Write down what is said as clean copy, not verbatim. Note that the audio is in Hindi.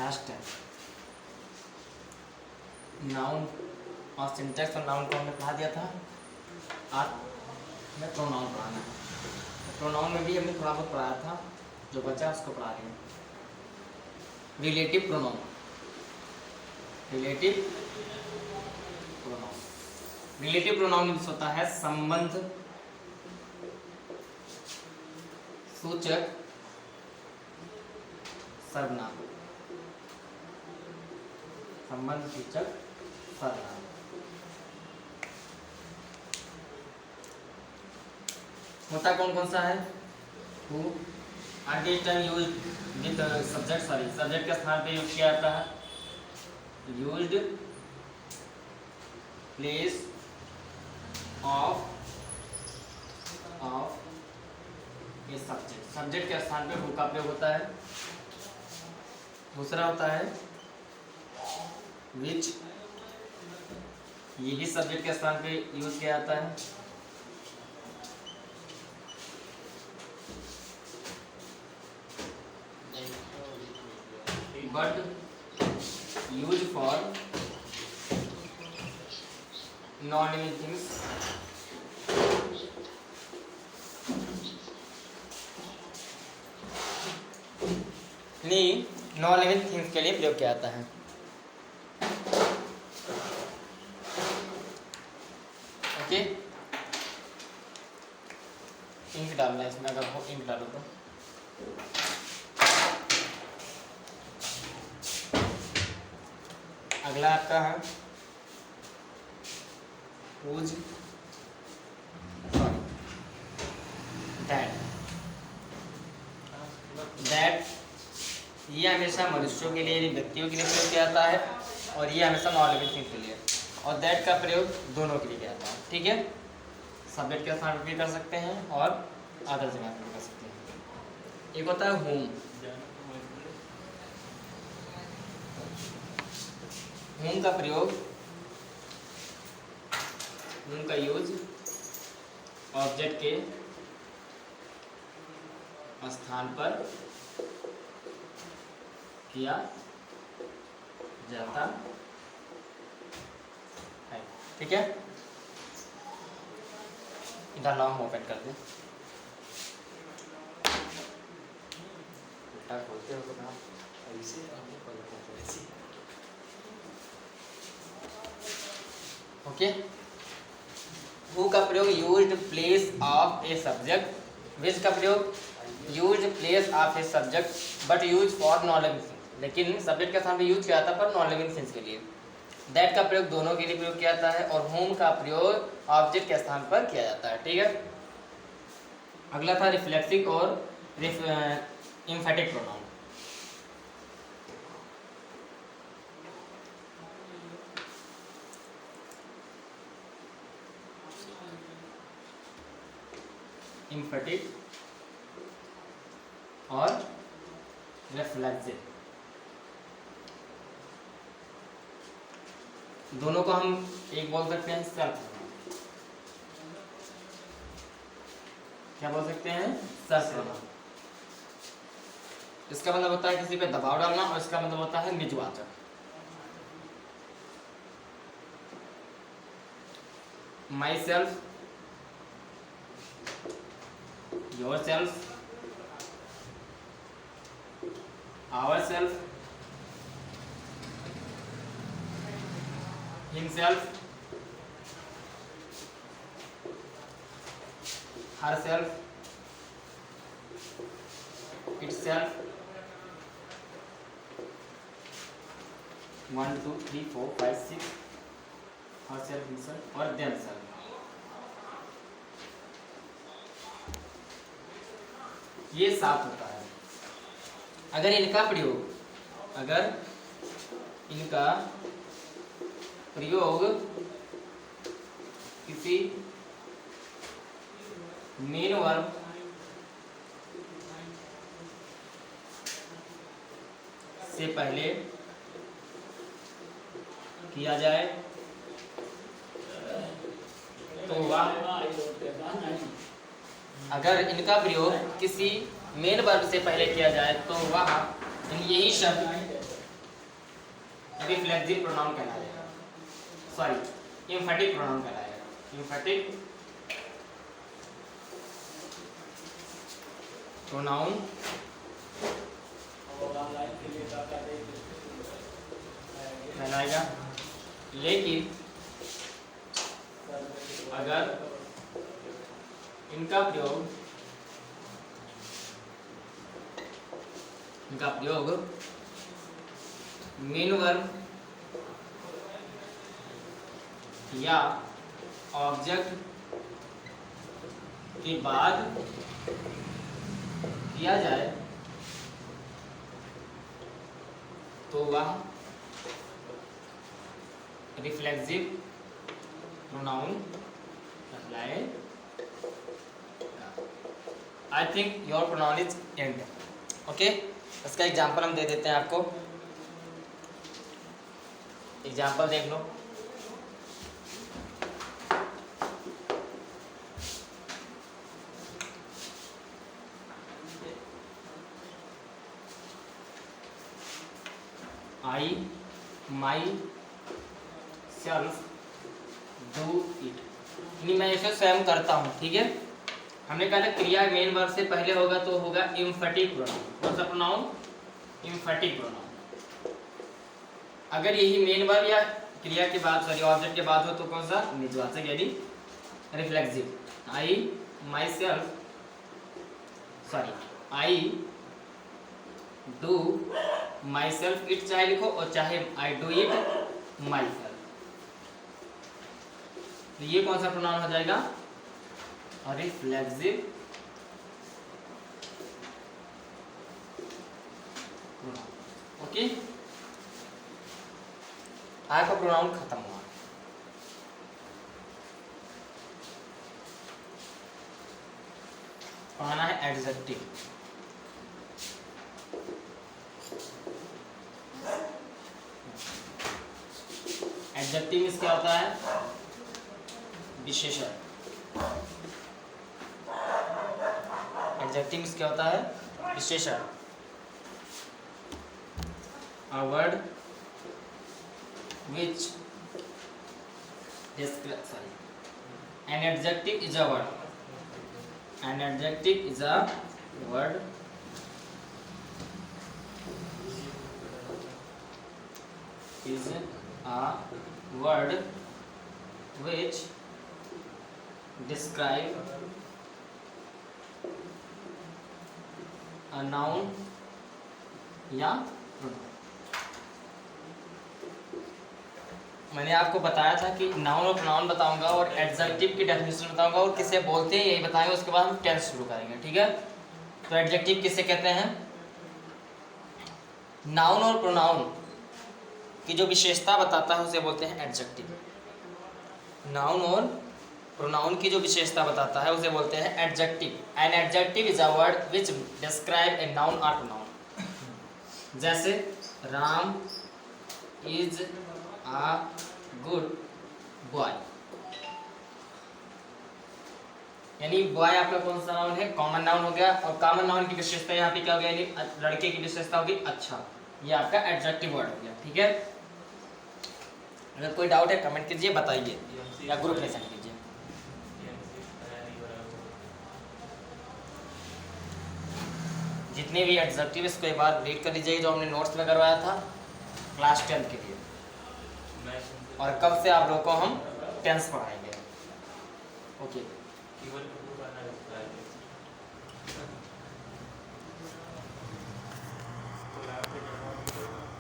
फास्ट है। नाउन और सिंटेक्स और नाउन को हमने पढ़ा दिया था। आज हमें प्रोनाउन पढ़ाना है। प्रोनाउन में भी हमने थोड़ा बहुत पढ़ाया था, जो बचा उसको पढ़ा रहे हैं। Relative pronoun, relative pronoun, relative pronoun means होता है संबंध सूचक सर्वनाम, संबंध सूचक सर्वनाम। होता कौन कौन सा है? Who at this time use with subject, sorry subject के स्थान पे यूज किया जाता है। Used place of a subject, subject के स्थान पे हु का प्रयोग होता है। दूसरा होता है विच, ये भी सब्जेक्ट के स्थान पे यूज किया जाता है। But use for non living things, non living things के लिए प्रयोग किया जाता है। ओके, इंक डालना है इसमें, अगर हो इंक डालो तो। अगला आपका है whose, सॉरी दैट, ये हमेशा मनुष्यों के लिए, व्यक्तियों के लिए प्रयोग किया जाता है, और ये हमेशा नॉन लिविंग थिंग के लिए। और दैट का प्रयोग दोनों के लिए किया जाता है। ठीक है, सब्जेक्ट के स्थान पर भी कर सकते हैं और अदर जगह पर भी कर सकते हैं। एक होता है whom, whom का प्रयोग, whom का यूज ऑब्जेक्ट के स्थान पर किया जाता है। ठीक है, इधर नाम ओपन कर दें, उल्टा खोलते हो तो नाम ऐसे ओके। हु का प्रयोग used place of a subject, which का प्रयोग used place of a subject but use for non living things, लेकिन सब्जेक्ट के स्थान पे यूज किया जाता है पर नॉन लिविंग थिंग्स के लिए। दैट का प्रयोग दोनों के लिए प्रयोग किया जाता है, और होम का प्रयोग ऑब्जेक्ट के स्थान पर किया जाता है। ठीक है, अगला था रिफ्लेक्सिव और एम्फेटिक प्रोनाउन। एम्फेटिक और रिफ्लेक्सिव, दोनों को हम एक बोल सकते हैं सेल्फ, क्या बोल सकते हैं? Self pronoun. इसका मतलब होता है किसी पे दबाव डालना, और इसका मतलब होता है निजवाचक। Myself, yourself, ourself, himself, herself, itself, 1 2 3 4 5 6, herself, himself और themselves। ये 7 होता है। अगर इनका प्रयोग किसी मेन वर्ब से पहले किया जाए तो वह, अगर इनका प्रयोग किसी मेन वर्ब से पहले किया जाए तो वह, यही शब्द रिफ्लेक्सिव प्रोनाउन कहलाएगा, सॉरी एम्फेटिक प्रोनाउन कहलाएगा, एम्फेटिक प्रोनाउन कहलाएगा। लेकिन अगर इनका प्रयोग मेन वर्ब या ऑब्जेक्ट के बाद किया जाए तो वह रिफ्लेक्सिव प्रोनाउन कहलाएगा। I think your pronoun is and. Okay, इसका एग्जाम्पल हम दे देते हैं आपको, एग्जाम्पल देख लो। आई माई सेल्फ डू इट, यानी मैं इसे स्वयं करता हूँ। ठीक है, हमने कहा था क्रिया मेन वर्ब से पहले होगा तो होगा एम्फेटिक प्रोनाउन। कौन सा प्रोनाउन? Emphatic pronoun. अगर यही मेन वर्ब या क्रिया के बाद सॉरी ऑब्जेक्ट के बाद हो तो कौन सा? निजवाचक यानी reflexive. I my self sorry I do my self it चाहे लिखो और चाहे I do it my self, तो ये कौन सा प्रोनाउन हो जाएगा? Reflexive pronoun. ओके, आपका प्रोनाउन खत्म हुआ। पढ़ाना है एडजेक्टिव। एडजेक्टिव मींस क्या होता है? विशेषण। एडजेक्टिव मींस क्या होता है? विशेषण। A word which describes, sorry, an adjective is a word. An adjective is a word which describe a noun या pronoun। मैंने आपको बताया था कि नाउन और प्रोनाउन बताऊंगा और एडजेक्टिव की डेफिनेशन बताऊंगा और किसे बोलते हैं यही बताएंगे, उसके बाद हम टेंस शुरू करेंगे। ठीक है, तो एडजेक्टिव किसे कहते हैं? नाउन और प्रोनाउन की जो विशेषता बताता है उसे बोलते हैं एडजेक्टिव। नाउन और प्रोनाउन की जो विशेषता बताता है उसे बोलते हैं adjective. An adjective is a word which describe a noun और प्रोनाउन। जैसे Ram is a good boy, यानी बॉय आपका कौन सा नाउन है? कॉमन नाउन हो गया। और कॉमन नाउन की विशेषता यहाँ पे क्या हो गया? यानी लड़के की विशेषता होगी अच्छा। ये आपका एडजेक्टिव वर्ड हो गया। ठीक है, अगर कोई डाउट है कमेंट कीजिए, बताइए या ग्रुप में सेंड कीजिए। जितने भी एडजेक्टिव इसको एक बार रीड कर लीजिए जो हमने नोट्स में करवाया था क्लास 10 के लिए। और कब से आप लोगों को हम टेंस पढ़ाएंगे। ओके,